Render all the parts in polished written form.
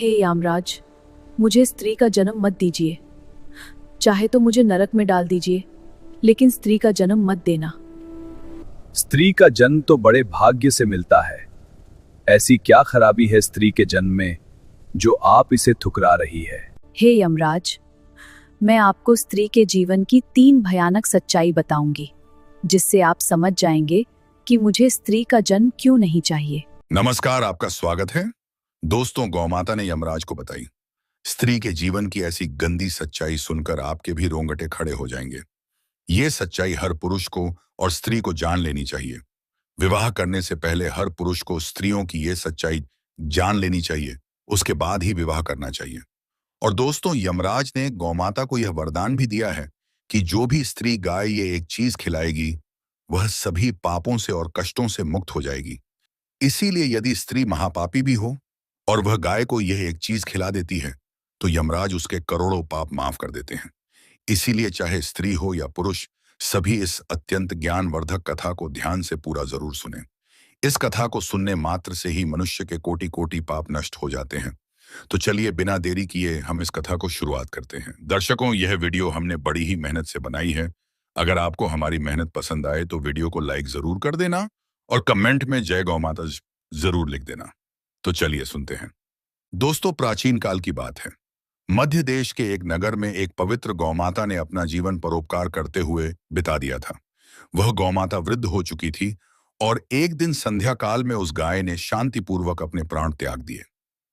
हे यामराज, मुझे स्त्री का जन्म मत दीजिए। चाहे तो मुझे नरक में डाल दीजिए, लेकिन स्त्री का जन्म मत देना। स्त्री का जन्म तो बड़े भाग्य से मिलता है। ऐसी क्या खराबी है स्त्री के जन्म में जो आप इसे ठुकरा रही है? हे यमराज, मैं आपको स्त्री के जीवन की 3 भयानक सच्चाई बताऊंगी, जिससे आप समझ जाएंगे कि मुझे स्त्री का जन्म क्यों नहीं चाहिए। नमस्कार, आपका स्वागत है। दोस्तों, गौमाता ने यमराज को बताई स्त्री के जीवन की ऐसी गंदी सच्चाई सुनकर आपके भी रोंगटे खड़े हो जाएंगे। ये सच्चाई हर पुरुष को और स्त्री को जान लेनी चाहिए। विवाह करने से पहले हर पुरुष को स्त्रियों की ये सच्चाई जान लेनी चाहिए, उसके बाद ही विवाह करना चाहिए। और दोस्तों, यमराज ने गौमाता को यह वरदान भी दिया है कि जो भी स्त्री गाय ये एक चीज खिलाएगी, वह सभी पापों से और कष्टों से मुक्त हो जाएगी। इसीलिए यदि स्त्री महापापी भी हो और वह गाय को यह एक चीज खिला देती है, तो यमराज उसके करोड़ों पाप माफ कर देते हैं। इसीलिए चाहे स्त्री हो या पुरुष, सभी इस अत्यंत ज्ञानवर्धक कथा को ध्यान से पूरा जरूर सुने। इस कथा को सुनने मात्र से ही मनुष्य के कोटि कोटि पाप नष्ट हो जाते हैं। तो चलिए बिना देरी किए हम इस कथा को शुरुआत करते हैं। दर्शकों, यह वीडियो हमने बड़ी ही मेहनत से बनाई है। अगर आपको हमारी मेहनत पसंद आए तो वीडियो को लाइक जरूर कर देना और कमेंट में जय गौ माता जरूर लिख देना। तो चलिए सुनते हैं। दोस्तों, प्राचीन काल की बात है। मध्य देश के एक नगर में एक पवित्र गौमाता ने अपना जीवन परोपकार करते हुए बिता दिया था। वह गौमाता वृद्ध हो चुकी थी और एक दिन संध्या काल में उस गाय ने शांतिपूर्वक अपने प्राण त्याग दिए।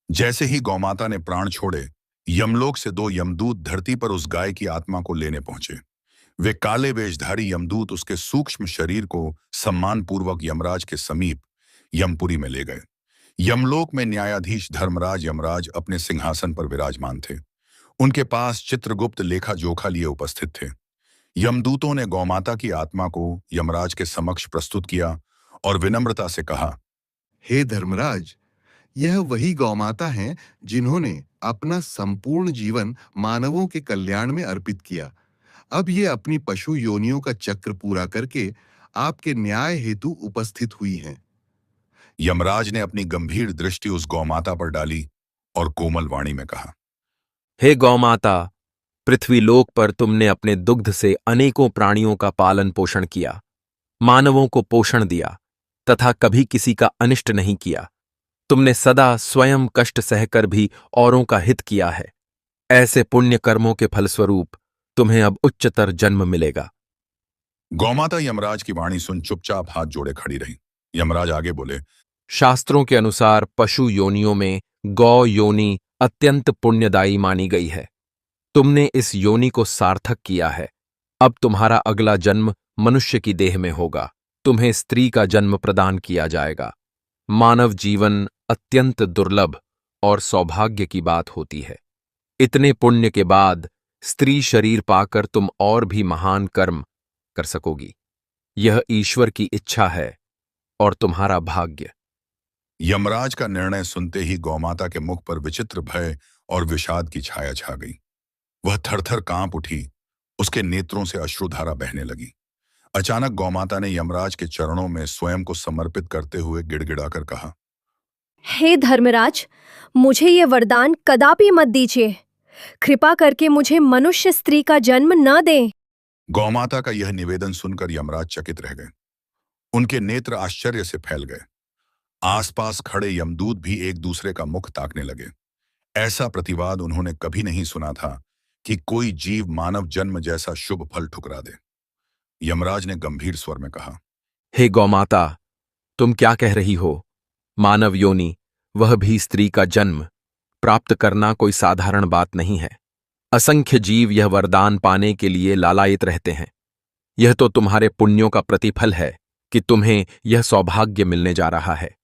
जैसे ही गौमाता ने प्राण छोड़े, यमलोक से 2 यमदूत धरती पर उस गाय की आत्मा को लेने पहुंचे। वे काले वेशधारी यमदूत उसके सूक्ष्म शरीर को सम्मानपूर्वक यमराज के समीप यमपुरी में ले गए। यमलोक में न्यायाधीश धर्मराज यमराज अपने सिंहासन पर विराजमान थे। उनके पास चित्रगुप्त लेखा जोखा लिए उपस्थित थे। यमदूतों ने गौमाता की आत्मा को यमराज के समक्ष प्रस्तुत किया और विनम्रता से कहा, हे धर्मराज, यह वही गौमाता हैं जिन्होंने अपना संपूर्ण जीवन मानवों के कल्याण में अर्पित किया। अब ये अपनी पशु योनियों का चक्र पूरा करके आपके न्याय हेतु उपस्थित हुई हैं। यमराज ने अपनी गंभीर दृष्टि उस गौमाता पर डाली और कोमल वाणी में कहा, हे गौमाता, पृथ्वीलोक पर तुमने अपने दुग्ध से अनेकों प्राणियों का पालन पोषण किया, मानवों को पोषण दिया तथा कभी किसी का अनिष्ट नहीं किया। तुमने सदा स्वयं कष्ट सहकर भी औरों का हित किया है। ऐसे पुण्य कर्मों के फलस्वरूप तुम्हें अब उच्चतर जन्म मिलेगा। गौमाता यमराज की वाणी सुन चुपचाप हाथ जोड़े खड़ी रही। यमराज आगे बोले, शास्त्रों के अनुसार पशु योनियों में गौ योनि अत्यंत पुण्यदायी मानी गई है। तुमने इस योनि को सार्थक किया है। अब तुम्हारा अगला जन्म मनुष्य की देह में होगा। तुम्हें स्त्री का जन्म प्रदान किया जाएगा। मानव जीवन अत्यंत दुर्लभ और सौभाग्य की बात होती है। इतने पुण्य के बाद स्त्री शरीर पाकर तुम और भी महान कर्म कर सकोगी। यह ईश्वर की इच्छा है और तुम्हारा भाग्य। यमराज का निर्णय सुनते ही गौमाता के मुख पर विचित्र भय और विषाद की छाया छा गई। वह थरथर कांप उठी। उसके नेत्रों से अश्रुधारा बहने लगी। अचानक गौमाता ने यमराज के चरणों में स्वयं को समर्पित करते हुए गिड़गिड़ाकर कहा, हे धर्मराज, मुझे ये वरदान कदापि मत दीजिए। कृपा करके मुझे मनुष्य स्त्री का जन्म न दें। गौमाता का यह निवेदन सुनकर यमराज चकित रह गए। उनके नेत्र आश्चर्य से फैल गए। आसपास खड़े यमदूत भी एक दूसरे का मुख ताकने लगे। ऐसा प्रतिवाद उन्होंने कभी नहीं सुना था कि कोई जीव मानव जन्म जैसा शुभ फल ठुकरा दे। यमराज ने गंभीर स्वर में कहा, हे गौमाता, तुम क्या कह रही हो? मानव योनि, वह भी स्त्री का जन्म प्राप्त करना कोई साधारण बात नहीं है। असंख्य जीव यह वरदान पाने के लिए लालायित रहते हैं। यह तो तुम्हारे पुण्यों का प्रतिफल है कि तुम्हें यह सौभाग्य मिलने जा रहा है।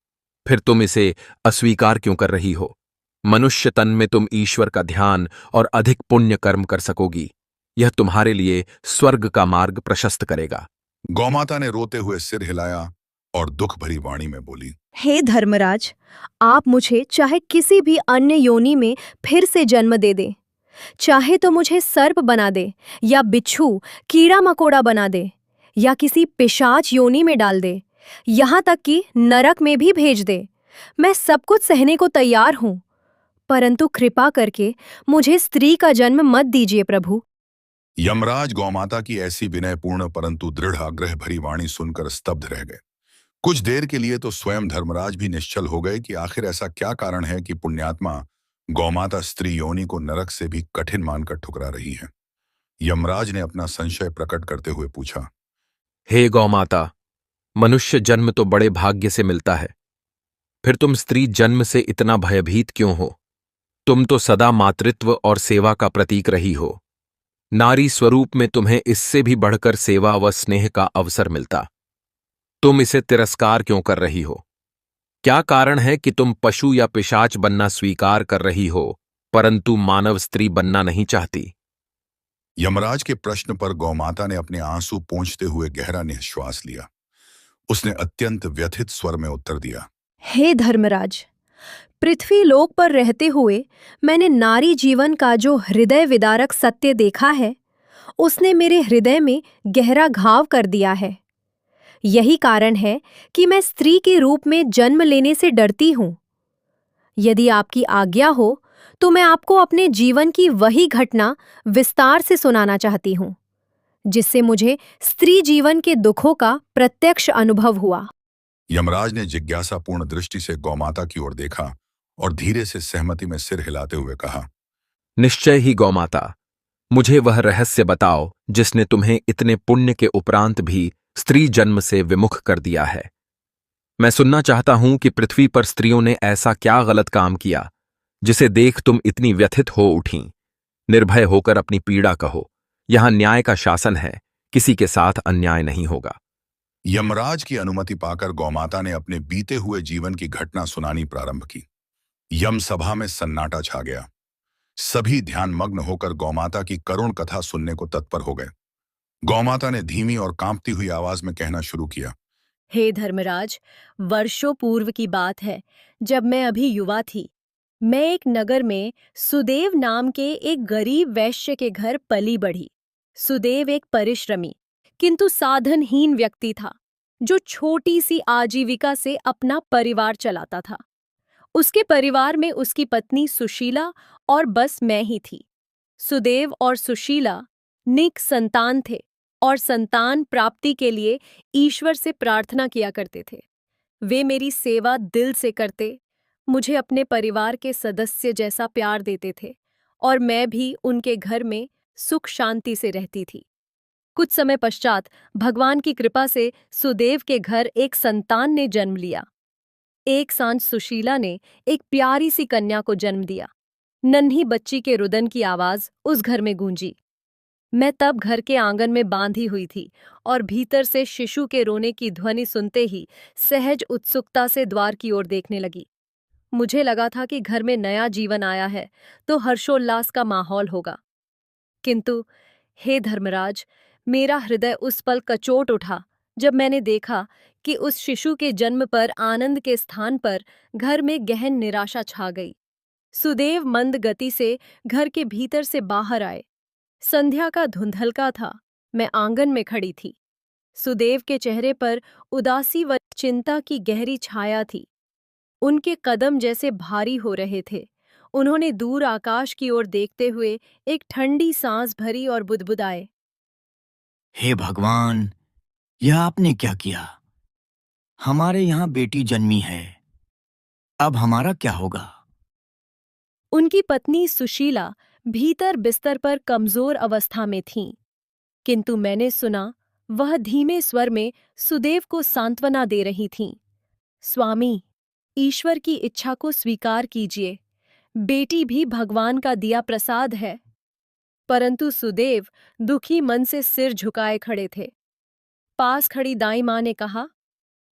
फिर तुम इसे अस्वीकार क्यों कर रही हो? मनुष्य तन में तुम ईश्वर का ध्यान और अधिक पुण्य कर्म कर सकोगी। यह तुम्हारे लिए स्वर्ग का मार्ग प्रशस्त करेगा। गौमाता ने रोते हुए सिर हिलाया और दुख भरी वाणी में बोली, हे धर्मराज, आप मुझे चाहे किसी भी अन्य योनि में फिर से जन्म दे दे। चाहे तो मुझे सर्प बना दे या बिच्छू कीड़ा मकोड़ा बना दे या किसी पिशाच योनि में डाल दे, यहाँ तक कि नरक में भी भेज दे। मैं सब कुछ सहने को तैयार हूँ, परंतु कृपा करके मुझे स्त्री का जन्म मत दीजिए प्रभु। यमराज गौमाता की ऐसी विनयपूर्ण परंतु दृढ़ आग्रह भरी वाणी सुनकर स्तब्ध रह गए। कुछ देर के लिए तो स्वयं धर्मराज भी निश्चल हो गए कि आखिर ऐसा क्या कारण है कि पुण्यात्मा गौमाता स्त्री योनि को नरक से भी कठिन मानकर ठुकरा रही है। यमराज ने अपना संशय प्रकट करते हुए पूछा, हे गौमाता, मनुष्य जन्म तो बड़े भाग्य से मिलता है, फिर तुम स्त्री जन्म से इतना भयभीत क्यों हो? तुम तो सदा मातृत्व और सेवा का प्रतीक रही हो। नारी स्वरूप में तुम्हें इससे भी बढ़कर सेवा व स्नेह का अवसर मिलता। तुम इसे तिरस्कार क्यों कर रही हो? क्या कारण है कि तुम पशु या पिशाच बनना स्वीकार कर रही हो, परंतु मानव स्त्री बनना नहीं चाहती? यमराज के प्रश्न पर गौमाता ने अपने आंसू पोंछते हुए गहरा निश्वास लिया। उसने अत्यंत व्यथित स्वर में उत्तर दिया, हे धर्मराज, पृथ्वी लोक पर रहते हुए मैंने नारी जीवन का जो हृदय विदारक सत्य देखा है, उसने मेरे हृदय में गहरा घाव कर दिया है। यही कारण है कि मैं स्त्री के रूप में जन्म लेने से डरती हूँ। यदि आपकी आज्ञा हो तो मैं आपको अपने जीवन की वही घटना विस्तार से सुनाना चाहती हूँ, जिससे मुझे स्त्री जीवन के दुखों का प्रत्यक्ष अनुभव हुआ। यमराज ने जिज्ञासापूर्ण दृष्टि से गौमाता की ओर देखा और धीरे से सहमति में सिर हिलाते हुए कहा, निश्चय ही गौमाता, मुझे वह रहस्य बताओ जिसने तुम्हें इतने पुण्य के उपरांत भी स्त्री जन्म से विमुख कर दिया है। मैं सुनना चाहता हूं कि पृथ्वी पर स्त्रियों ने ऐसा क्या गलत काम किया जिसे देख तुम इतनी व्यथित हो उठीं। निर्भय होकर अपनी पीड़ा कहो, यहां न्याय का शासन है, किसी के साथ अन्याय नहीं होगा। यमराज की अनुमति पाकर गौमाता ने अपने बीते हुए जीवन की घटना सुनानी प्रारंभ की। यम सभा में सन्नाटा छा गया। सभी ध्यानमग्न होकर गौमाता की करुण कथा सुनने को तत्पर हो गए। गौमाता ने धीमी और कांपती हुई आवाज में कहना शुरू किया, हे धर्मराज, वर्षों पूर्व की बात है, जब मैं अभी युवा थी। मैं एक नगर में सुदेव नाम के एक गरीब वैश्य के घर पली बढ़ी। सुदेव एक परिश्रमी किंतु साधनहीन व्यक्ति था, जो छोटी सी आजीविका से अपना परिवार चलाता था। उसके परिवार में उसकी पत्नी सुशीला और बस मैं ही थी। सुदेव और सुशीला निक संतान थे और संतान प्राप्ति के लिए ईश्वर से प्रार्थना किया करते थे। वे मेरी सेवा दिल से करते, मुझे अपने परिवार के सदस्य जैसा प्यार देते थे और मैं भी उनके घर में सुख शांति से रहती थी। कुछ समय पश्चात भगवान की कृपा से सुदेव के घर एक संतान ने जन्म लिया। एक सांझ सुशीला ने एक प्यारी सी कन्या को जन्म दिया। नन्ही बच्ची के रुदन की आवाज उस घर में गूंजी। मैं तब घर के आंगन में बांधी हुई थी और भीतर से शिशु के रोने की ध्वनि सुनते ही सहज उत्सुकता से द्वार की ओर देखने लगी। मुझे लगा था कि घर में नया जीवन आया है तो हर्षोल्लास का माहौल होगा। किंतु हे धर्मराज, मेरा हृदय उस पल कचोट उठा जब मैंने देखा कि उस शिशु के जन्म पर आनंद के स्थान पर घर में गहन निराशा छा गई। सुदेव मंद गति से घर के भीतर से बाहर आए। संध्या का धुंधलका था। मैं आंगन में खड़ी थी। सुदेव के चेहरे पर उदासी व चिंता की गहरी छाया थी। उनके कदम जैसे भारी हो रहे थे। उन्होंने दूर आकाश की ओर देखते हुए एक ठंडी सांस भरी और बुदबुदाए, हे भगवान, यह आपने क्या किया? हमारे यहाँ बेटी जन्मी है, अब हमारा क्या होगा? उनकी पत्नी सुशीला भीतर बिस्तर पर कमजोर अवस्था में थीं, किंतु मैंने सुना वह धीमे स्वर में सुदेव को सांत्वना दे रही थीं। स्वामी, ईश्वर की इच्छा को स्वीकार कीजिए, बेटी भी भगवान का दिया प्रसाद है। परंतु सुदेव दुखी मन से सिर झुकाए खड़े थे। पास खड़ी दाई माँ ने कहा,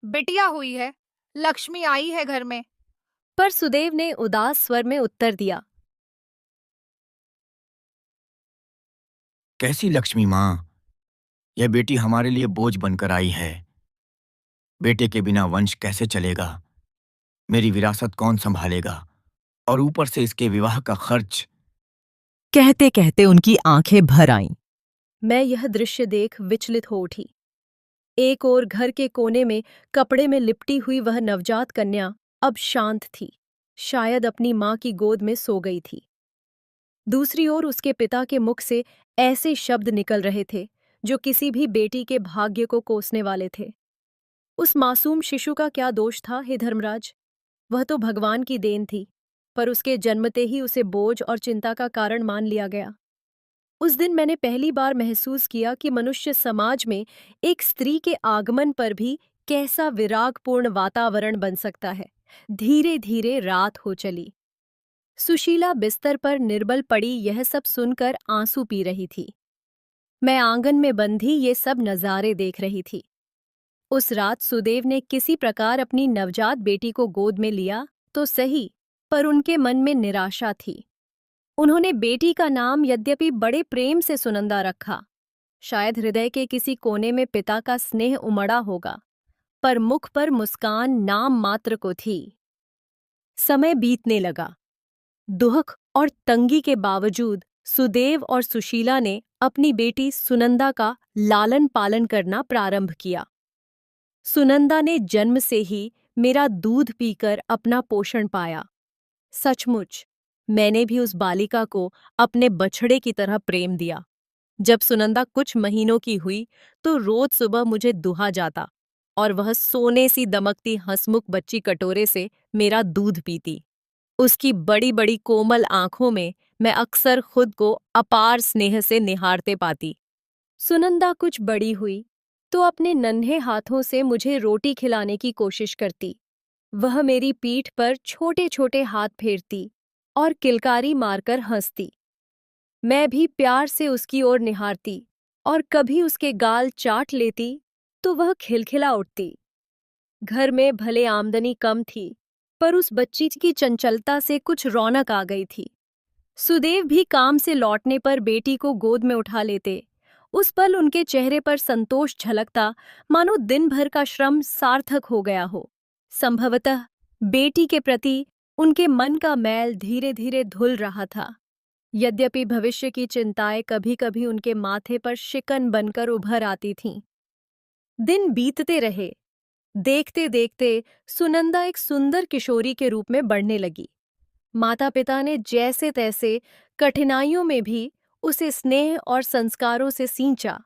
बिटिया हुई है, लक्ष्मी आई है घर में। पर सुदेव ने उदास स्वर में उत्तर दिया, कैसी लक्ष्मी माँ? यह बेटी हमारे लिए बोझ बनकर आई है। बेटे के बिना वंश कैसे चलेगा? मेरी विरासत कौन संभालेगा? और ऊपर से इसके विवाह का खर्च। कहते कहते उनकी आंखें भर आईं। मैं यह दृश्य देख विचलित हो उठी। एक ओर घर के कोने में कपड़े में लिपटी हुई वह नवजात कन्या अब शांत थी, शायद अपनी माँ की गोद में सो गई थी। दूसरी ओर उसके पिता के मुख से ऐसे शब्द निकल रहे थे जो किसी भी बेटी के भाग्य को कोसने वाले थे। उस मासूम शिशु का क्या दोष था, हे धर्मराज? वह तो भगवान की देन थी, पर उसके जन्मते ही उसे बोझ और चिंता का कारण मान लिया गया। उस दिन मैंने पहली बार महसूस किया कि मनुष्य समाज में एक स्त्री के आगमन पर भी कैसा विरागपूर्ण वातावरण बन सकता है। धीरे धीरे रात हो चली। सुशीला बिस्तर पर निर्बल पड़ी यह सब सुनकर आंसू पी रही थी। मैं आंगन में बंधी ये सब नज़ारे देख रही थी। उस रात सुदेव ने किसी प्रकार अपनी नवजात बेटी को गोद में लिया तो सही, पर उनके मन में निराशा थी। उन्होंने बेटी का नाम यद्यपि बड़े प्रेम से सुनंदा रखा। शायद हृदय के किसी कोने में पिता का स्नेह उमड़ा होगा, पर मुख पर मुस्कान नाम मात्र को थी। समय बीतने लगा। दुख और तंगी के बावजूद सुदेव और सुशीला ने अपनी बेटी सुनंदा का लालन पालन करना प्रारंभ किया। सुनंदा ने जन्म से ही मेरा दूध पीकर अपना पोषण पाया। सचमुच मैंने भी उस बालिका को अपने बछड़े की तरह प्रेम दिया। जब सुनंदा कुछ महीनों की हुई तो रोज सुबह मुझे दुहा जाता और वह सोने सी दमकती हंसमुख बच्ची कटोरे से मेरा दूध पीती। उसकी बड़ी बड़ी कोमल आंखों में मैं अक्सर खुद को अपार स्नेह से निहारते पाती। सुनंदा कुछ बड़ी हुई तो अपने नन्हे हाथों से मुझे रोटी खिलाने की कोशिश करती। वह मेरी पीठ पर छोटे छोटे हाथ फेरती और किलकारी मारकर हंसती। मैं भी प्यार से उसकी ओर निहारती और कभी उसके गाल चाट लेती तो वह खिलखिला उठती। घर में भले आमदनी कम थी, पर उस बच्ची की चंचलता से कुछ रौनक आ गई थी। सुदेव भी काम से लौटने पर बेटी को गोद में उठा लेते। उस पल उनके चेहरे पर संतोष झलकता, मानो दिन भर का श्रम सार्थक हो गया हो। संभवतः बेटी के प्रति उनके मन का मैल धीरे धीरे धुल रहा था। यद्यपि भविष्य की चिंताएं कभी कभी उनके माथे पर शिकन बनकर उभर आती थीं। दिन बीतते रहे। देखते देखते सुनंदा एक सुंदर किशोरी के रूप में बढ़ने लगी। माता पिता ने जैसे तैसे कठिनाइयों में भी उसे स्नेह और संस्कारों से सींचा।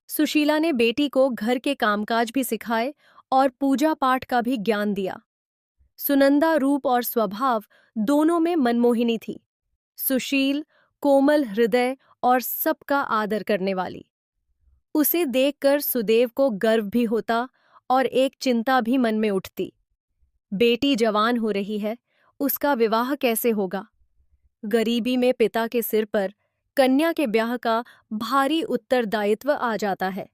सुशीला ने बेटी को घर के कामकाज भी सिखाए और पूजा पाठ का भी ज्ञान दिया। सुनंदा रूप और स्वभाव दोनों में मनमोहिनी थी। सुशील, कोमल हृदय और सबका आदर करने वाली। उसे देखकर सुदेव को गर्व भी होता और एक चिंता भी मन में उठती। बेटी जवान हो रही है, उसका विवाह कैसे होगा? गरीबी में पिता के सिर पर कन्या के ब्याह का भारी उत्तरदायित्व आ जाता है।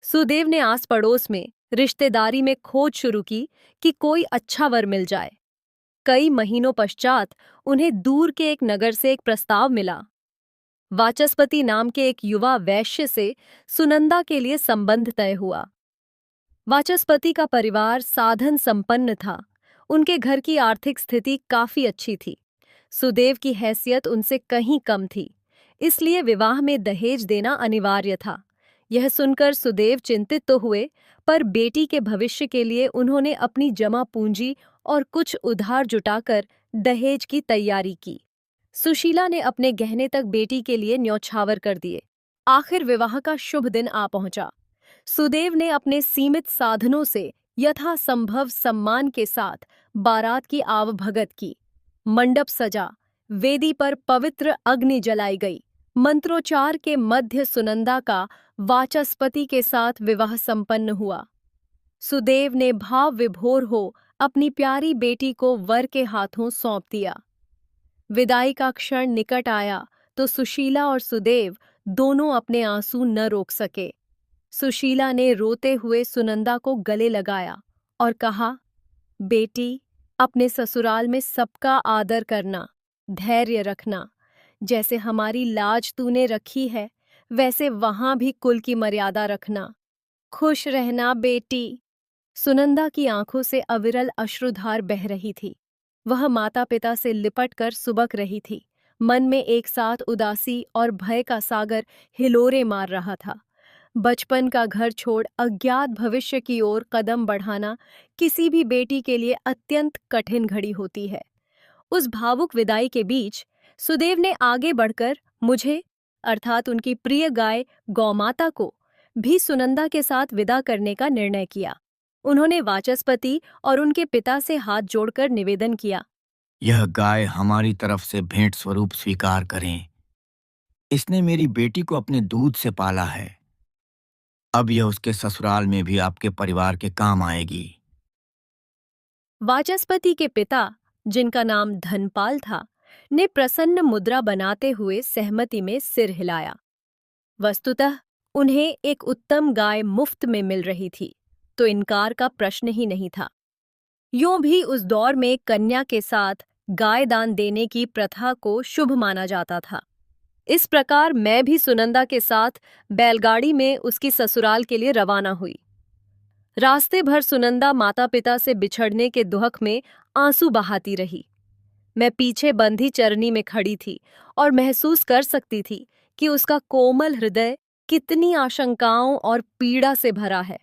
सुदेव ने आस पड़ोस में रिश्तेदारी में खोज शुरू की कि कोई अच्छा वर मिल जाए। कई महीनों पश्चात उन्हें दूर के एक नगर से एक प्रस्ताव मिला। वाचस्पति नाम के एक युवा वैश्य से सुनंदा के लिए संबंध तय हुआ। वाचस्पति का परिवार साधन संपन्न था। उनके घर की आर्थिक स्थिति काफी अच्छी थी। सुदेव की हैसियत उनसे कहीं कम थी, इसलिए विवाह में दहेज देना अनिवार्य था। यह सुनकर सुदेव चिंतित तो हुए, पर बेटी के भविष्य के लिए उन्होंने अपनी जमा पूंजी और कुछ उधार जुटाकर दहेज की तैयारी की। सुशीला ने अपने गहने तक बेटी के लिए न्यौछावर कर दिए। आखिर विवाह का शुभ दिन आ पहुंचा। सुदेव ने अपने सीमित साधनों से यथासंभव सम्मान के साथ बारात की आवभगत की। मंडप सजा, वेदी पर पवित्र अग्नि जलाई गई। मंत्रोच्चार के मध्य सुनंदा का वाचस्पति के साथ विवाह संपन्न हुआ। सुदेव ने भाव विभोर हो अपनी प्यारी बेटी को वर के हाथों सौंप दिया। विदाई का क्षण निकट आया तो सुशीला और सुदेव दोनों अपने आंसू न रोक सके। सुशीला ने रोते हुए सुनंदा को गले लगाया और कहा, बेटी, अपने ससुराल में सबका आदर करना, धैर्य रखना। जैसे हमारी लाज तूने रखी है, वैसे वहां भी कुल की मर्यादा रखना। खुश रहना बेटी। सुनंदा की आंखों से अविरल अश्रुधार बह रही थी। वह माता पिता से लिपटकर सुबक रही थी। मन में एक साथ उदासी और भय का सागर हिलोरे मार रहा था। बचपन का घर छोड़ अज्ञात भविष्य की ओर कदम बढ़ाना किसी भी बेटी के लिए अत्यंत कठिन घड़ी होती है। उस भावुक विदाई के बीच सुदेव ने आगे बढ़कर मुझे अर्थात उनकी प्रिय गाय गौमाता को भी सुनंदा के साथ विदा करने का निर्णय किया। उन्होंने वाचस्पति और उनके पिता से हाथ जोड़कर निवेदन किया, यह गाय हमारी तरफ से भेंट स्वरूप स्वीकार करें। इसने मेरी बेटी को अपने दूध से पाला है। अब यह उसके ससुराल में भी आपके परिवार के काम आएगी। वाचस्पति के पिता, जिनका नाम धनपाल था, ने प्रसन्न मुद्रा बनाते हुए सहमति में सिर हिलाया। वस्तुतः उन्हें एक उत्तम गाय मुफ्त में मिल रही थी, तो इनकार का प्रश्न ही नहीं था। यूं भी उस दौर में कन्या के साथ गाय दान देने की प्रथा को शुभ माना जाता था। इस प्रकार मैं भी सुनंदा के साथ बैलगाड़ी में उसकी ससुराल के लिए रवाना हुई। रास्ते भर सुनंदा माता पिता से बिछड़ने के दुहक में आंसू बहाती रही। मैं पीछे बंधी चरनी में खड़ी थी और महसूस कर सकती थी कि उसका कोमल हृदय कितनी आशंकाओं और पीड़ा से भरा है।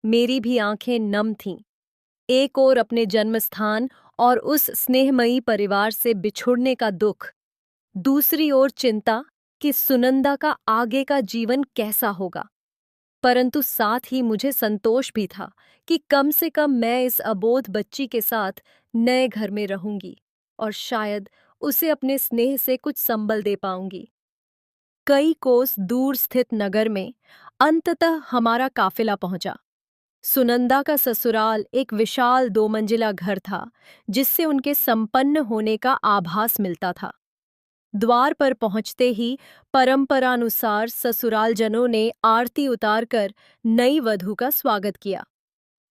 मेरी भी आंखें नम थीं। एक ओर अपने जन्मस्थान और उस स्नेहमयी परिवार से बिछुड़ने का दुख, दूसरी ओर चिंता कि सुनंदा का आगे का जीवन कैसा होगा। परंतु साथ ही मुझे संतोष भी था कि कम से कम मैं इस अबोध बच्ची के साथ नए घर में रहूंगी और शायद उसे अपने स्नेह से कुछ संबल दे पाऊंगी। कई कोस दूर स्थित नगर में अंततः हमारा काफिला पहुंचा। सुनंदा का ससुराल एक विशाल 2 मंजिला घर था, जिससे उनके संपन्न होने का आभास मिलता था। द्वार पर पहुंचते ही परंपरानुसार ससुरालजनों ने आरती उतारकर नई वधू का स्वागत किया।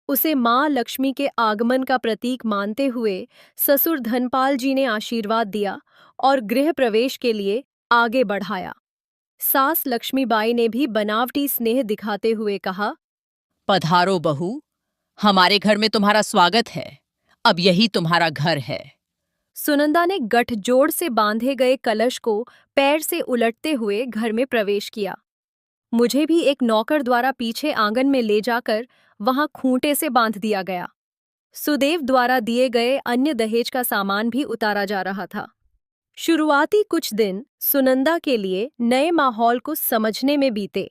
उसे मां लक्ष्मी के आगमन का प्रतीक मानते हुए ससुर धनपाल जी ने आशीर्वाद दिया और गृह प्रवेश के लिए आगे बढ़ाया। सास लक्ष्मीबाई ने भी बनावटी स्नेह दिखाते हुए कहा, पधारो बहू, हमारे घर में तुम्हारा स्वागत है। अब यही तुम्हारा घर है। सुनंदा ने गठजोड़ से बांधे गए कलश को पैर से उलटते हुए घर में प्रवेश किया। मुझे भी एक नौकर द्वारा पीछे आंगन में ले जाकर वहां खूंटे से बांध दिया गया। सुदेव द्वारा दिए गए अन्य दहेज का सामान भी उतारा जा रहा था। शुरुआती कुछ दिन सुनंदा के लिए नए माहौल को समझने में बीते।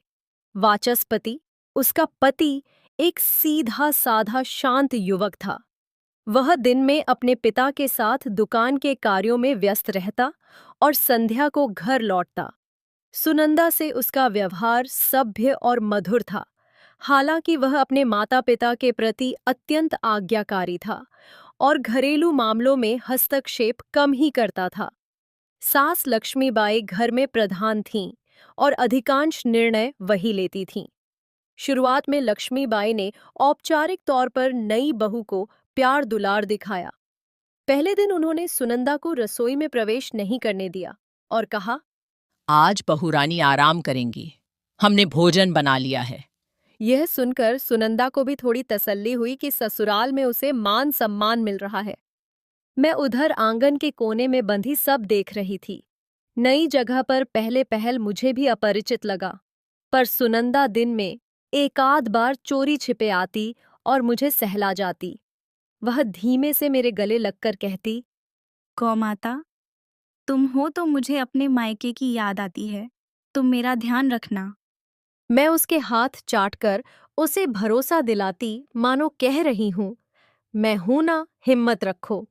वाचस्पति, उसका पति, एक सीधा साधा शांत युवक था। वह दिन में अपने पिता के साथ दुकान के कार्यों में व्यस्त रहता और संध्या को घर लौटता। सुनंदा से उसका व्यवहार सभ्य और मधुर था, हालांकि वह अपने माता पिता के प्रति अत्यंत आज्ञाकारी था और घरेलू मामलों में हस्तक्षेप कम ही करता था। सास लक्ष्मीबाई घर में प्रधान थीं और अधिकांश निर्णय वही लेती थीं। शुरुआत में लक्ष्मीबाई ने औपचारिक तौर पर नई बहू को प्यार दुलार दिखाया। पहले दिन उन्होंने सुनंदा को रसोई में प्रवेश नहीं करने दिया और कहा, आज बहू रानी आराम करेंगी, हमने भोजन बना लिया है। यह सुनकर सुनंदा को भी थोड़ी तसल्ली हुई कि ससुराल में उसे मान सम्मान मिल रहा है। मैं उधर आंगन के कोने में बंधी सब देख रही थी। नई जगह पर पहले पहल मुझे भी अपरिचित लगा, पर सुनंदा दिन में एकाध बार चोरी छिपे आती और मुझे सहला जाती। वह धीमे से मेरे गले लगकर कहती, गौमाता, तुम हो तो मुझे अपने मायके की याद आती है, तुम मेरा ध्यान रखना। मैं उसके हाथ चाटकर उसे भरोसा दिलाती, मानो कह रही हूं, मैं हूं ना, हिम्मत रखो।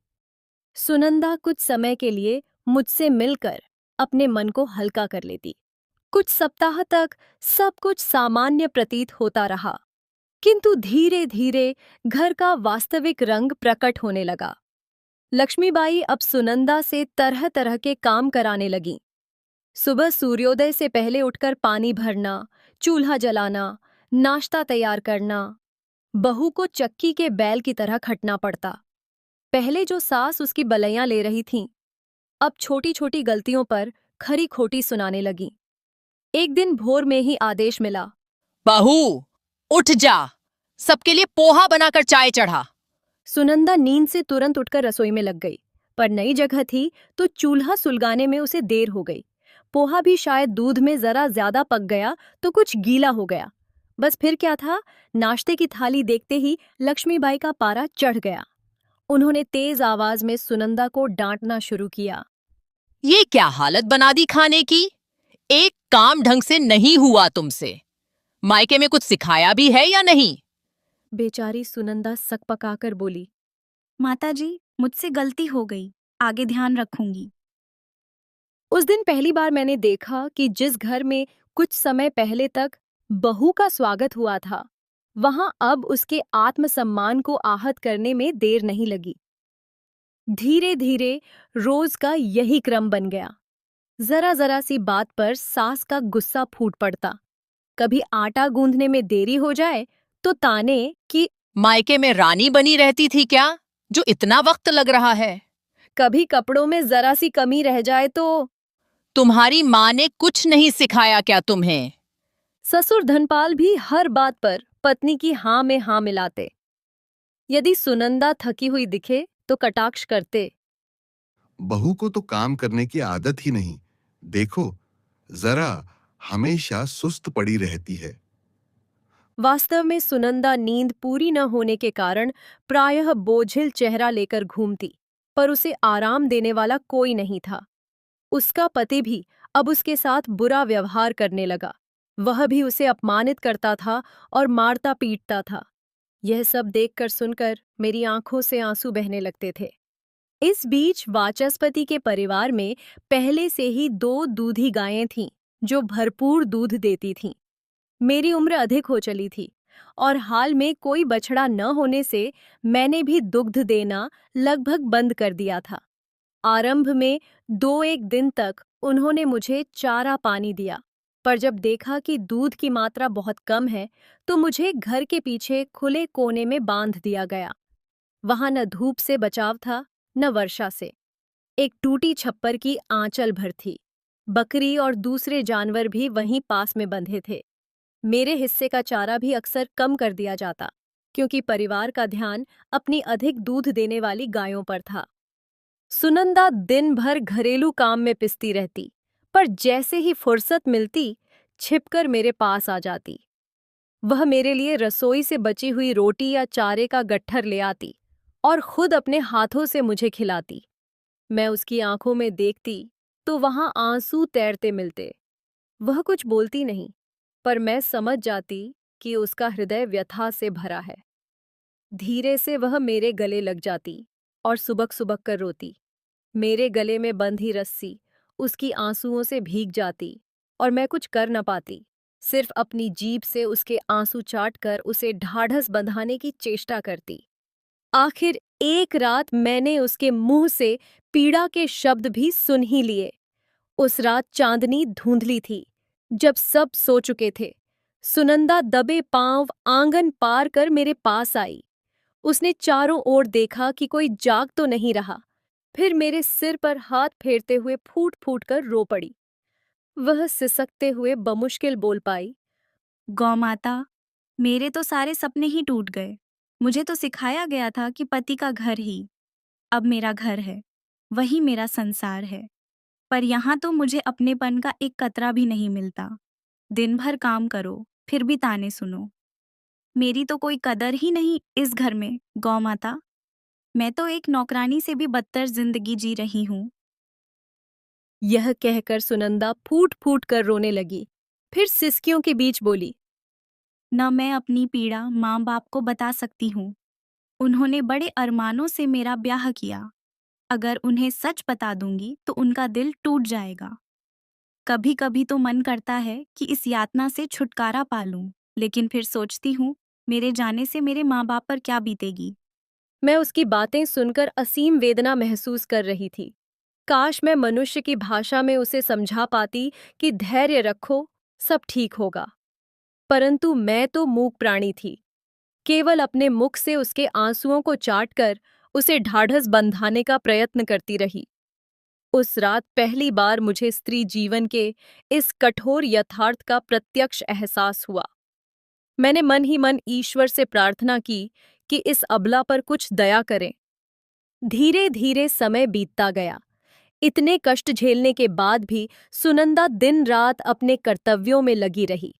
सुनंदा कुछ समय के लिए मुझसे मिलकर अपने मन को हल्का कर लेती। कुछ सप्ताह तक सब कुछ सामान्य प्रतीत होता रहा, किंतु धीरे धीरे घर का वास्तविक रंग प्रकट होने लगा। लक्ष्मीबाई अब सुनंदा से तरह तरह के काम कराने लगी। सुबह सूर्योदय से पहले उठकर पानी भरना, चूल्हा जलाना, नाश्ता तैयार करना। बहू को चक्की के बैल की तरह खटना पड़ता। पहले जो सास उसकी बलैयां ले रही थीं, अब छोटी छोटी गलतियों पर खरी खोटी सुनाने लगी। एक दिन भोर में ही आदेश मिला, बहू उठ जा, सबके लिए पोहा बनाकर चाय चढ़ा। सुनंदा नींद से तुरंत उठकर रसोई में लग गई, पर नई जगह थी तो चूल्हा सुलगाने में उसे देर हो गई। पोहा भी शायद दूध में जरा ज्यादा पक गया तो कुछ गीला हो गया। बस फिर क्या था, नाश्ते की थाली देखते ही लक्ष्मीबाई का पारा चढ़ गया। उन्होंने तेज आवाज में सुनंदा को डांटना शुरू किया। ये क्या हालत बना दी खाने की? एक काम ढंग से नहीं हुआ तुमसे। मायके में कुछ सिखाया भी है या नहीं? बेचारी सुनंदा सकपकाकर बोली। माताजी, मुझसे गलती हो गई, आगे ध्यान रखूंगी। उस दिन पहली बार मैंने देखा कि जिस घर में कुछ समय पहले तक बहू का स्वागत हुआ था, वहां अब उसके आत्मसम्मान को आहत करने में देर नहीं लगी। धीरे धीरे रोज का यही क्रम बन गया। जरा जरा सी बात पर सास का गुस्सा फूट पड़ता। कभी आटा गूंदने में देरी हो जाए तो ताने कि मायके में रानी बनी रहती थी क्या, जो इतना वक्त लग रहा है? कभी कपड़ों में जरा सी कमी रह जाए तो तुम्हारी माँ ने कुछ नहीं सिखाया क्या तुम्हें? ससुर धनपाल भी हर बात पर पत्नी की हाँ में हाँ मिलाते। यदि सुनंदा थकी हुई दिखे तो कटाक्ष करते। बहू को तो काम करने की आदत ही नहीं, देखो जरा हमेशा सुस्त पड़ी रहती है। वास्तव में सुनंदा नींद पूरी न होने के कारण प्रायः बोझिल चेहरा लेकर घूमती, पर उसे आराम देने वाला कोई नहीं था। उसका पति भी अब उसके साथ बुरा व्यवहार करने लगा। वह भी उसे अपमानित करता था और मारता पीटता था। यह सब देखकर सुनकर मेरी आंखों से आंसू बहने लगते थे। इस बीच वाचस्पति के परिवार में पहले से ही 2 दूधी गायें थीं, जो भरपूर दूध देती थीं। मेरी उम्र अधिक हो चली थी और हाल में कोई बछड़ा न होने से मैंने भी दुग्ध देना लगभग बंद कर दिया था। आरंभ में 2-1 दिन तक उन्होंने मुझे चारा पानी दिया, पर जब देखा कि दूध की मात्रा बहुत कम है तो मुझे घर के पीछे खुले कोने में बांध दिया गया। वहां न धूप से बचाव था न वर्षा से। एक टूटी छप्पर की आंचल भर थी। बकरी और दूसरे जानवर भी वहीं पास में बंधे थे। मेरे हिस्से का चारा भी अक्सर कम कर दिया जाता, क्योंकि परिवार का ध्यान अपनी अधिक दूध देने वाली गायों पर था। सुनंदा दिन भर घरेलू काम में पिसती रहती, पर जैसे ही फुर्सत मिलती छिपकर मेरे पास आ जाती। वह मेरे लिए रसोई से बची हुई रोटी या चारे का गट्ठर ले आती और खुद अपने हाथों से मुझे खिलाती। मैं उसकी आंखों में देखती तो वहां आंसू तैरते मिलते। वह कुछ बोलती नहीं, पर मैं समझ जाती कि उसका हृदय व्यथा से भरा है। धीरे से वह मेरे गले लग जाती और सुबक सुबक कर रोती। मेरे गले में बंधी रस्सी उसकी आंसुओं से भीग जाती और मैं कुछ कर न पाती, सिर्फ अपनी जीभ से उसके आंसू चाटकर उसे ढाढ़स बंधाने की चेष्टा करती। आखिर एक रात मैंने उसके मुंह से पीड़ा के शब्द भी सुन ही लिए। उस रात चांदनी धुंधली थी, जब सब सो चुके थे। सुनंदा दबे पांव आंगन पार कर मेरे पास आई। उसने चारों ओर देखा कि कोई जाग तो नहीं रहा, फिर मेरे सिर पर हाथ फेरते हुए फूट फूट कर रो पड़ी। वह सिसकते हुए बमुश्किल बोल पाई, गौमाता, मेरे तो सारे सपने ही टूट गए। मुझे तो सिखाया गया था कि पति का घर ही अब मेरा घर है, वही मेरा संसार है। पर यहाँ तो मुझे अपनेपन का एक कतरा भी नहीं मिलता। दिन भर काम करो, फिर भी ताने सुनो। मेरी तो कोई कदर ही नहीं इस घर में, गौमाता। मैं तो एक नौकरानी से भी बदतर जिंदगी जी रही हूँ। यह कहकर सुनंदा फूट फूट कर रोने लगी। फिर सिसकियों के बीच बोली, न मैं अपनी पीड़ा माँ बाप को बता सकती हूँ। उन्होंने बड़े अरमानों से मेरा ब्याह किया। अगर उन्हें सच बता दूंगी तो उनका दिल टूट जाएगा। कभी कभी तो मन करता है कि इस यातना से छुटकारा पा लूं, लेकिन फिर सोचती हूँ मेरे जाने से मेरे माँ बाप पर क्या बीतेगी। मैं उसकी बातें सुनकर असीम वेदना महसूस कर रही थी। काश मैं मनुष्य की भाषा में उसे समझा पाती कि धैर्य रखो, सब ठीक होगा। परंतु मैं तो मूक प्राणी थी। केवल अपने मुख से उसके आंसुओं को चाटकर उसे ढाढ़स बंधाने का प्रयत्न करती रही। उस रात पहली बार मुझे स्त्री जीवन के इस कठोर यथार्थ का प्रत्यक्ष एहसास हुआ। मैंने मन ही मन ईश्वर से प्रार्थना की कि इस अबला पर कुछ दया करें। धीरे धीरे समय बीतता गया। इतने कष्ट झेलने के बाद भी सुनंदा दिन रात अपने कर्तव्यों में लगी रही।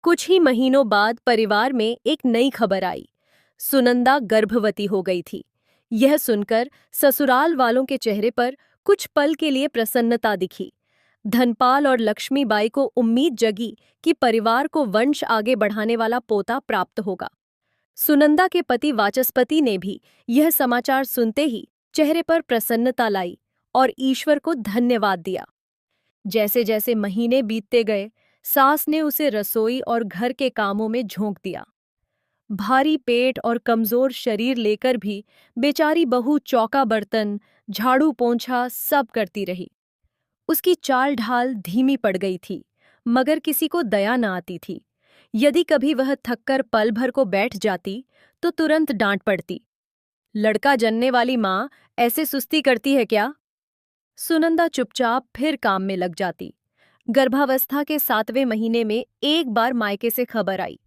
कुछ ही महीनों बाद परिवार में एक नई खबर आई। सुनंदा गर्भवती हो गई थी। यह सुनकर ससुराल वालों के चेहरे पर कुछ पल के लिए प्रसन्नता दिखी। धनपाल और लक्ष्मीबाई को उम्मीद जगी कि परिवार को वंश आगे बढ़ाने वाला पोता प्राप्त होगा। सुनंदा के पति वाचस्पति ने भी यह समाचार सुनते ही चेहरे पर प्रसन्नता लाई और ईश्वर को धन्यवाद दिया। जैसे जैसे महीने बीतते गए, सास ने उसे रसोई और घर के कामों में झोंक दिया। भारी पेट और कमजोर शरीर लेकर भी बेचारी बहू चौका बर्तन, झाड़ू पोंछा सब करती रही। उसकी चाल ढाल धीमी पड़ गई थी, मगर किसी को दया न आती थी। यदि कभी वह थककर पल भर को बैठ जाती तो तुरंत डांट पड़ती। लड़का जनने वाली माँ ऐसे सुस्ती करती है क्या? सुनंदा चुपचाप फिर काम में लग जाती। गर्भावस्था के 7वें महीने में एक बार मायके से खबर आई।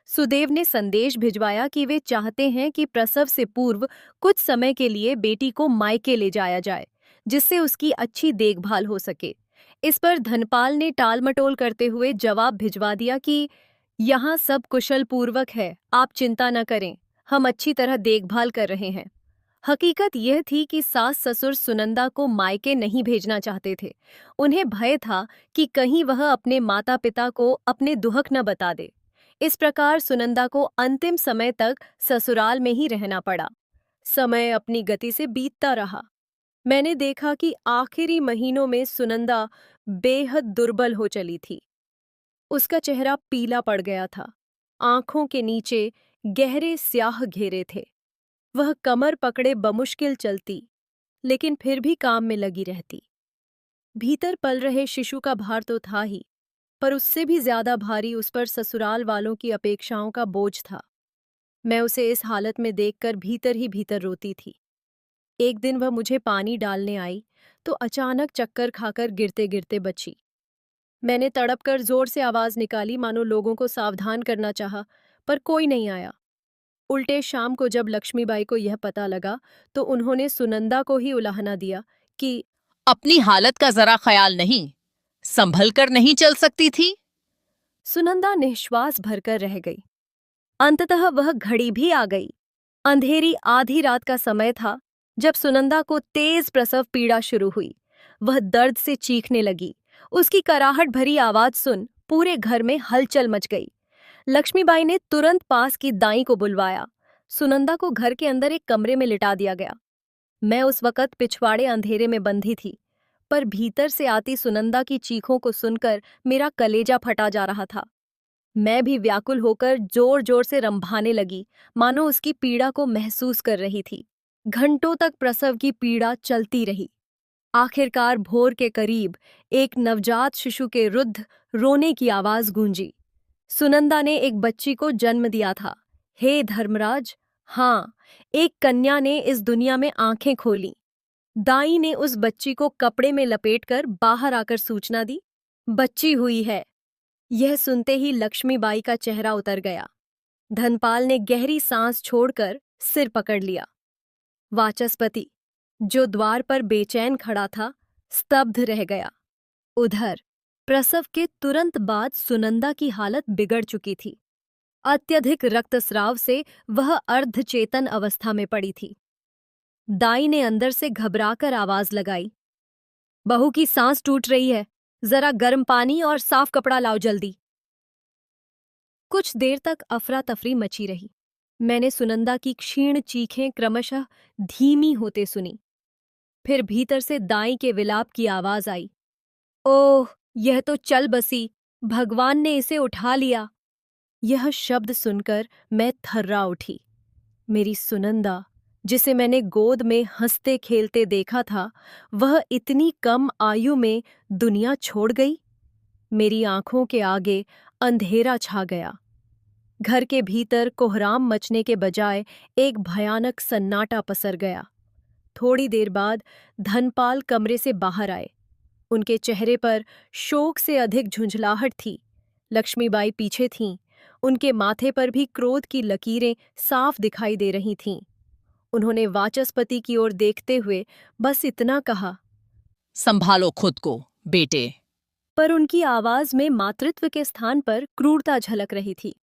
सुदेव ने संदेश भिजवाया कि वे चाहते हैं कि प्रसव से पूर्व कुछ समय के लिए बेटी को मायके ले जाया जाए, जिससे उसकी अच्छी देखभाल हो सके। इस पर धनपाल ने टालमटोल करते हुए जवाब भिजवा दिया कि यहाँ सब कुशल पूर्वक है, आप चिंता न करें, हम अच्छी तरह देखभाल कर रहे हैं। हकीकत यह थी कि सास ससुर सुनंदा को मायके नहीं भेजना चाहते थे। उन्हें भय था कि कहीं वह अपने माता पिता को अपने दुहक न बता दे। इस प्रकार सुनंदा को अंतिम समय तक ससुराल में ही रहना पड़ा। समय अपनी गति से बीतता रहा। मैंने देखा कि आखिरी महीनों में सुनंदा बेहद दुर्बल हो चली थी। उसका चेहरा पीला पड़ गया था, आंखों के नीचे गहरे स्याह घेरे थे। वह कमर पकड़े बमुश्किल चलती, लेकिन फिर भी काम में लगी रहती। भीतर पल रहे शिशु का भार तो था ही, पर उससे भी ज्यादा भारी उस पर ससुराल वालों की अपेक्षाओं का बोझ था। मैं उसे इस हालत में देखकर भीतर ही भीतर रोती थी। एक दिन वह मुझे पानी डालने आई तो अचानक चक्कर खाकर गिरते गिरते बची। मैंने तड़प कर जोर से आवाज निकाली, मानो लोगों को सावधान करना चाहा, पर कोई नहीं आया। उल्टे शाम को जब लक्ष्मीबाई को यह पता लगा तो उन्होंने सुनंदा को ही उलाहना दिया कि अपनी हालत का जरा ख्याल नहीं, संभल कर नहीं चल सकती थी? सुनंदा निश्वास भरकर रह गई। अंततः वह घड़ी भी आ गई। अंधेरी आधी रात का समय था जब सुनंदा को तेज प्रसव पीड़ा शुरू हुई। वह दर्द से चीखने लगी। उसकी कराहट भरी आवाज सुन पूरे घर में हलचल मच गई। लक्ष्मीबाई ने तुरंत पास की दाई को बुलवाया। सुनंदा को घर के अंदर एक कमरे में लिटा दिया गया। मैं उस वक़्त पिछवाड़े अंधेरे में बंधी थी, पर भीतर से आती सुनंदा की चीखों को सुनकर मेरा कलेजा फटा जा रहा था। मैं भी व्याकुल होकर जोर जोर से रंभाने लगी, मानो उसकी पीड़ा को महसूस कर रही थी। घंटों तक प्रसव की पीड़ा चलती रही। आखिरकार भोर के करीब एक नवजात शिशु के रुद्ध रोने की आवाज गूंजी। सुनंदा ने एक बच्ची को जन्म दिया था। हे धर्मराज, हाँ, एक कन्या ने इस दुनिया में आंखें खोली। दाई ने उस बच्ची को कपड़े में लपेटकर बाहर आकर सूचना दी, बच्ची हुई है। यह सुनते ही लक्ष्मीबाई का चेहरा उतर गया। धनपाल ने गहरी सांस छोड़कर सिर पकड़ लिया। वाचस्पति, जो द्वार पर बेचैन खड़ा था, स्तब्ध रह गया। उधर प्रसव के तुरंत बाद सुनंदा की हालत बिगड़ चुकी थी। अत्यधिक रक्तस्राव से वह अर्धचेतन अवस्था में पड़ी थी। दाई ने अंदर से घबराकर आवाज लगाई, बहू की सांस टूट रही है, जरा गर्म पानी और साफ कपड़ा लाओ जल्दी। कुछ देर तक अफरा तफरी मची रही। मैंने सुनंदा की क्षीण चीखें क्रमशः धीमी होते सुनी। फिर भीतर से दाई के विलाप की आवाज आई, ओह, यह तो चल बसी, भगवान ने इसे उठा लिया। यह शब्द सुनकर मैं थर्रा उठी। मेरी सुनंदा, जिसे मैंने गोद में हंसते खेलते देखा था, वह इतनी कम आयु में दुनिया छोड़ गई। मेरी आंखों के आगे अंधेरा छा गया। घर के भीतर कोहराम मचने के बजाय एक भयानक सन्नाटा पसर गया। थोड़ी देर बाद धनपाल कमरे से बाहर आए। उनके चेहरे पर शोक से अधिक झुंझलाहट थी। लक्ष्मीबाई पीछे थीं। उनके माथे पर भी क्रोध की लकीरें साफ दिखाई दे रही थीं। उन्होंने वाचस्पति की ओर देखते हुए बस इतना कहा, संभालो खुद को, बेटे। पर उनकी आवाज में मातृत्व के स्थान पर क्रूरता झलक रही थी।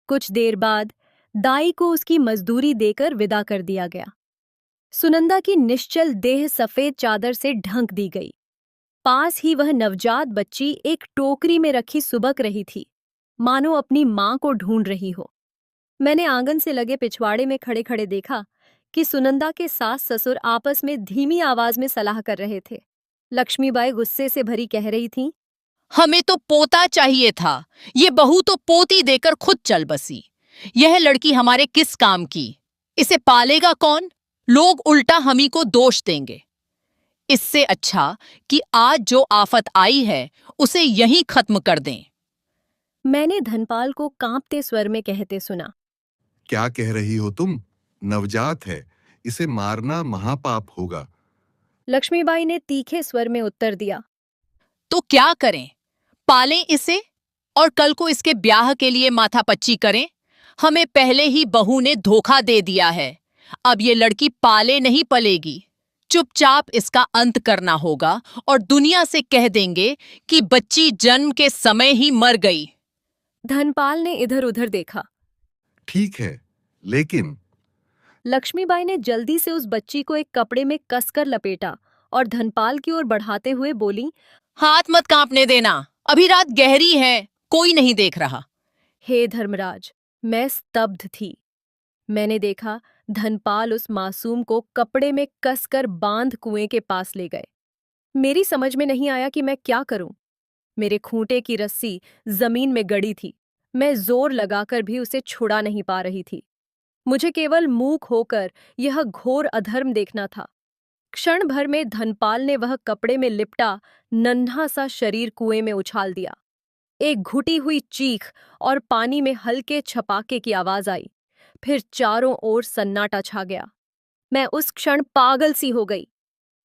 कुछ देर बाद दाई को उसकी मजदूरी देकर विदा कर दिया गया। सुनंदा की निश्चल देह सफेद चादर से ढक दी गई। पास ही वह नवजात बच्ची एक टोकरी में रखी सुबक रही थी, मानो अपनी मां को ढूंढ रही हो। मैंने आंगन से लगे पिछवाड़े में खड़े खड़े देखा कि सुनंदा के सास ससुर आपस में धीमी आवाज में सलाह कर रहे थे। लक्ष्मीबाई गुस्से से भरी कह रही थीं, हमें तो पोता चाहिए था, ये बहू तो पोती देकर खुद चल बसी। यह लड़की हमारे किस काम की? इसे पालेगा कौन? लोग उल्टा हमी को दोष देंगे। इससे अच्छा कि आज जो आफत आई है उसे यहीं खत्म कर दें। मैंने धनपाल को कांपते स्वर में कहते सुना। क्या कह रही हो तुम? नवजात है, इसे मारना महापाप होगा। लक्ष्मीबाई ने तीखे स्वर में उत्तर दिया। तो क्या करें? पालें इसे और कल को इसके ब्याह के लिए माथापच्ची करें? हमें पहले ही बहू ने धोखा दे दिया है। अब ये लड़की पाले नहीं पलेगी। चुपचाप इसका अंत करना होगा और दुनिया से कह देंगे कि बच्ची जन्म के समय ही मर गई। धनपाल ने इधर उधर देखा। ठीक है, लेकिन लक्ष्मीबाई ने जल्दी से उस बच्ची को एक कपड़े में कसकर लपेटा और धनपाल की ओर बढ़ाते हुए बोली, हाथ मत कांपने देना, अभी रात गहरी है, कोई नहीं देख रहा। हे धर्मराज, मैं स्तब्ध थी। मैंने देखा धनपाल उस मासूम को कपड़े में कसकर बांध कुएं के पास ले गए। मेरी समझ में नहीं आया कि मैं क्या करूं। मेरे खूंटे की रस्सी जमीन में गड़ी थी। मैं जोर लगाकर भी उसे छुड़ा नहीं पा रही थी। मुझे केवल मूक होकर यह घोर अधर्म देखना था। क्षण भर में धनपाल ने वह कपड़े में लिपटा नन्हा सा शरीर कुएं में उछाल दिया। एक घुटी हुई चीख और पानी में हल्के छपाके की आवाज आई। फिर चारों ओर सन्नाटा छा गया। मैं उस क्षण पागल सी हो गई।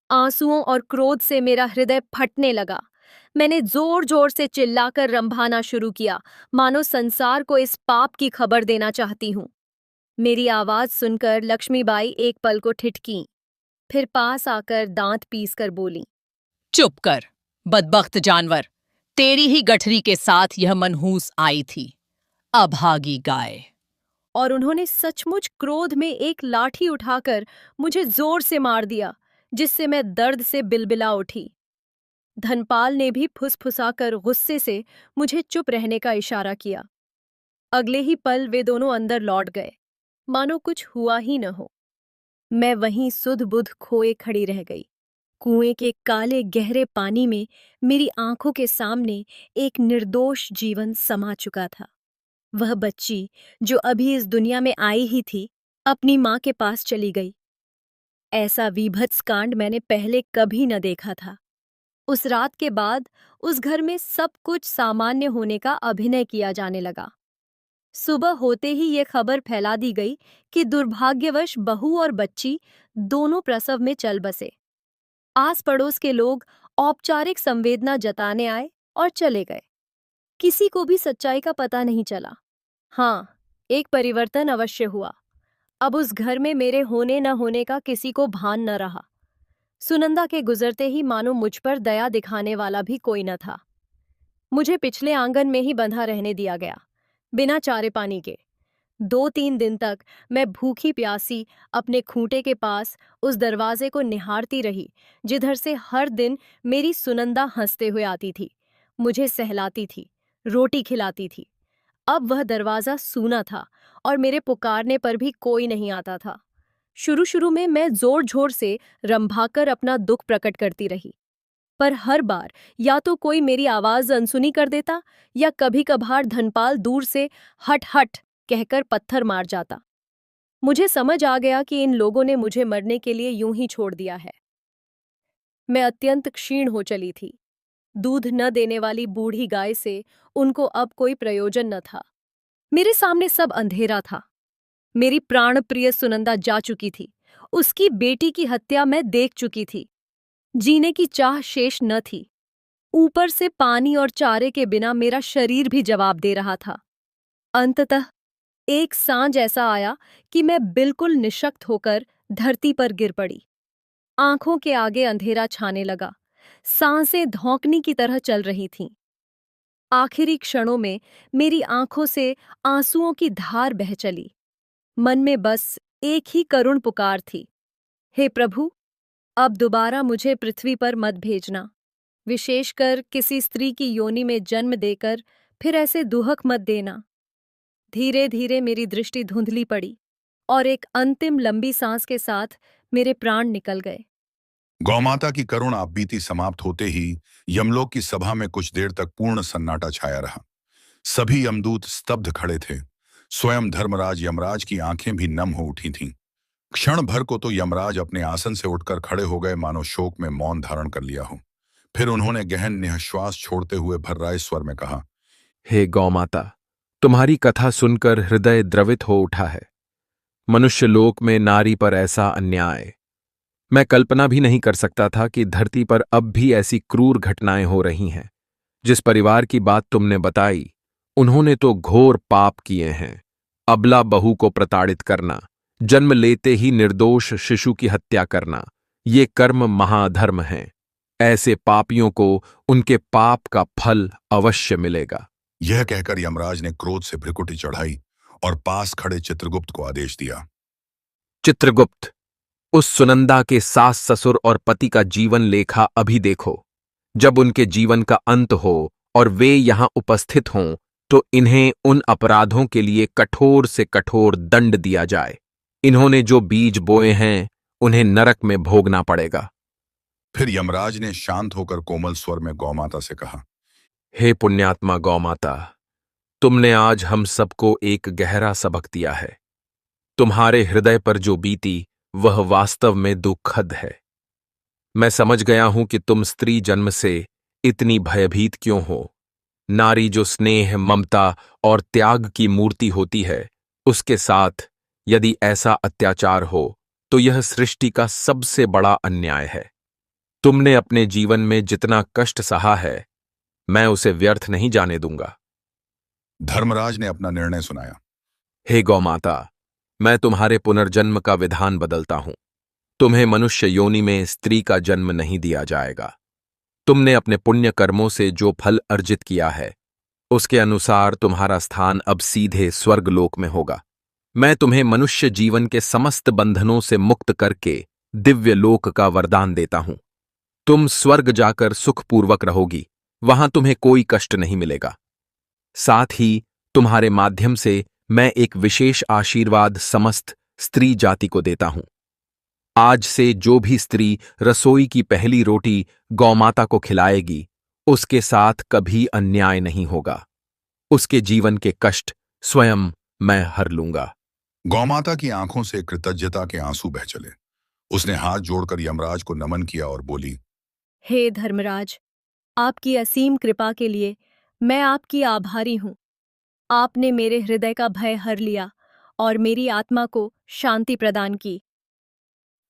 आंसुओं और क्रोध से मेरा हृदय फटने लगा। मैंने जोर जोर से चिल्लाकर रंभाना शुरू किया, मानो संसार को इस पाप की खबर देना चाहती हूं। मेरी आवाज सुनकर लक्ष्मीबाई एक पल को ठिठकीं, फिर पास आकर दांत पीसकर बोली, चुप कर, बदबख्त जानवर, तेरी ही गठरी के साथ यह मनहूस आई थी, अभागी गाय। और उन्होंने सचमुच क्रोध में एक लाठी उठाकर मुझे जोर से मार दिया, जिससे मैं दर्द से बिलबिला उठी। धनपाल ने भी फुसफुसाकर गुस्से से मुझे चुप रहने का इशारा किया। अगले ही पल वे दोनों अंदर लौट गए, मानो कुछ हुआ ही न हो। मैं वहीं सुध-बुध खोए खड़ी रह गई। कुएं के काले गहरे पानी में मेरी आंखों के सामने एक निर्दोष जीवन समा चुका था। वह बच्ची जो अभी इस दुनिया में आई ही थी, अपनी मां के पास चली गई। ऐसा वीभत्स कांड मैंने पहले कभी न देखा था। उस रात के बाद उस घर में सब कुछ सामान्य होने का अभिनय किया जाने लगा। सुबह होते ही ये खबर फैला दी गई कि दुर्भाग्यवश बहू और बच्ची दोनों प्रसव में चल बसे। आस पड़ोस के लोग औपचारिक संवेदना जताने आए और चले गए। किसी को भी सच्चाई का पता नहीं चला। हाँ, एक परिवर्तन अवश्य हुआ। अब उस घर में मेरे होने न होने का किसी को भान न रहा। सुनंदा के गुजरते ही मानो मुझ पर दया दिखाने वाला भी कोई न था। मुझे पिछले आंगन में ही बंधा रहने दिया गया, बिना चारे पानी के। 2-3 दिन तक मैं भूखी प्यासी अपने खूंटे के पास उस दरवाजे को निहारती रही, जिधर से हर दिन मेरी सुनंदा हंसते हुए आती थी, मुझे सहलाती थी, रोटी खिलाती थी। अब वह दरवाजा सूना था और मेरे पुकारने पर भी कोई नहीं आता था। शुरू शुरू में मैं जोर जोर से रंभाकर अपना दुख प्रकट करती रही, पर हर बार या तो कोई मेरी आवाज अनसुनी कर देता या कभी कभार धनपाल दूर से हट हट कहकर पत्थर मार जाता। मुझे समझ आ गया कि इन लोगों ने मुझे मरने के लिए यूं ही छोड़ दिया है। मैं अत्यंत क्षीण हो चली थी। दूध न देने वाली बूढ़ी गाय से उनको अब कोई प्रयोजन न था। मेरे सामने सब अंधेरा था। मेरी प्राण प्रिय सुनंदा जा चुकी थी। उसकी बेटी की हत्या मैं देख चुकी थी। जीने की चाह शेष न थी। ऊपर से पानी और चारे के बिना मेरा शरीर भी जवाब दे रहा था। अंततः एक सांझ ऐसा आया कि मैं बिल्कुल निशक्त होकर धरती पर गिर पड़ी। आंखों के आगे अंधेरा छाने लगा। सांसें धौंकनी की तरह चल रही थीं। आखिरी क्षणों में मेरी आंखों से आंसुओं की धार बह चली। मन में बस एक ही करुण पुकार थी, हे प्रभु, अब दोबारा मुझे पृथ्वी पर मत भेजना, विशेषकर किसी स्त्री की योनि में जन्म देकर फिर ऐसे दुहक मत देना। धीरे धीरे मेरी दृष्टि धुंधली पड़ी और एक अंतिम लंबी सांस के साथ मेरे प्राण निकल गए। गौमाता की करुण आपबीती समाप्त होते ही यमलोक की सभा में कुछ देर तक पूर्ण सन्नाटा छाया रहा। सभी यमदूत स्तब्ध खड़े थे। स्वयं धर्मराज यमराज की आंखें भी नम हो उठी थीं। क्षण भर को तो यमराज अपने आसन से उठकर खड़े हो गए, मानो शोक में मौन धारण कर लिया हो। फिर उन्होंने गहन निःश्वास छोड़ते हुए भर्राए स्वर में कहा, हे गौमाता, तुम्हारी कथा सुनकर हृदय द्रवित हो उठा है। मनुष्य लोक में नारी पर ऐसा अन्याय मैं कल्पना भी नहीं कर सकता था कि धरती पर अब भी ऐसी क्रूर घटनाएं हो रही हैं। जिस परिवार की बात तुमने बताई, उन्होंने तो घोर पाप किए हैं। अबला बहू को प्रताड़ित करना, जन्म लेते ही निर्दोष शिशु की हत्या करना, ये कर्म महाधर्म हैं। ऐसे पापियों को उनके पाप का फल अवश्य मिलेगा। यह कहकर यमराज ने क्रोध से भ्रिकुटी चढ़ाई और पास खड़े चित्रगुप्त को आदेश दिया। चित्रगुप्त, उस सुनंदा के सास ससुर और पति का जीवन लेखा अभी देखो। जब उनके जीवन का अंत हो और वे यहां उपस्थित हों, तो इन्हें उन अपराधों के लिए कठोर से कठोर दंड दिया जाए। इन्होंने जो बीज बोए हैं, उन्हें नरक में भोगना पड़ेगा। फिर यमराज ने शांत होकर कोमल स्वर में गौमाता से कहा, हे पुण्यात्मा गौमाता, तुमने आज हम सबको एक गहरा सबक दिया है। तुम्हारे हृदय पर जो बीती वह वास्तव में दुखद है। मैं समझ गया हूं कि तुम स्त्री जन्म से इतनी भयभीत क्यों हो। नारी जो स्नेह, ममता और त्याग की मूर्ति होती है, उसके साथ यदि ऐसा अत्याचार हो तो यह सृष्टि का सबसे बड़ा अन्याय है। तुमने अपने जीवन में जितना कष्ट सहा है, मैं उसे व्यर्थ नहीं जाने दूंगा। धर्मराज ने अपना निर्णय सुनाया। हे गौमाता, मैं तुम्हारे पुनर्जन्म का विधान बदलता हूं। तुम्हें मनुष्य योनि में स्त्री का जन्म नहीं दिया जाएगा। तुमने अपने पुण्य कर्मों से जो फल अर्जित किया है, उसके अनुसार तुम्हारा स्थान अब सीधे स्वर्गलोक में होगा। मैं तुम्हें मनुष्य जीवन के समस्त बंधनों से मुक्त करके दिव्य लोक का वरदान देता हूं। तुम स्वर्ग जाकर सुखपूर्वक रहोगी, वहां तुम्हें कोई कष्ट नहीं मिलेगा। साथ ही तुम्हारे माध्यम से मैं एक विशेष आशीर्वाद समस्त स्त्री जाति को देता हूं। आज से जो भी स्त्री रसोई की पहली रोटी गौमाता को खिलाएगी, उसके साथ कभी अन्याय नहीं होगा। उसके जीवन के कष्ट स्वयं मैं हर लूंगा। गौमाता की आंखों से कृतज्ञता के आंसू बह चले। उसने हाथ जोड़कर यमराज को नमन किया और बोली, हे धर्मराज, आपकी असीम कृपा के लिए मैं आपकी आभारी हूं। आपने मेरे हृदय का भय हर लिया और मेरी आत्मा को शांति प्रदान की।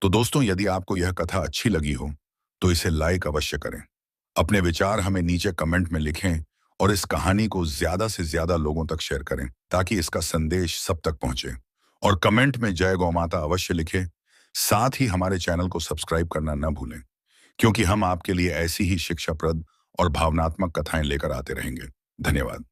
तो दोस्तों, यदि आपको यह कथा अच्छी लगी हो तो इसे लाइक अवश्य करें। अपने विचार हमें नीचे कमेंट में लिखें और इस कहानी को ज्यादा से ज्यादा लोगों तक शेयर करें ताकि इसका संदेश सब तक पहुंचे। और कमेंट में जय गौमाता अवश्य लिखें। साथ ही हमारे चैनल को सब्सक्राइब करना न भूलें, क्योंकि हम आपके लिए ऐसी ही शिक्षाप्रद और भावनात्मक कथाएं लेकर आते रहेंगे। धन्यवाद।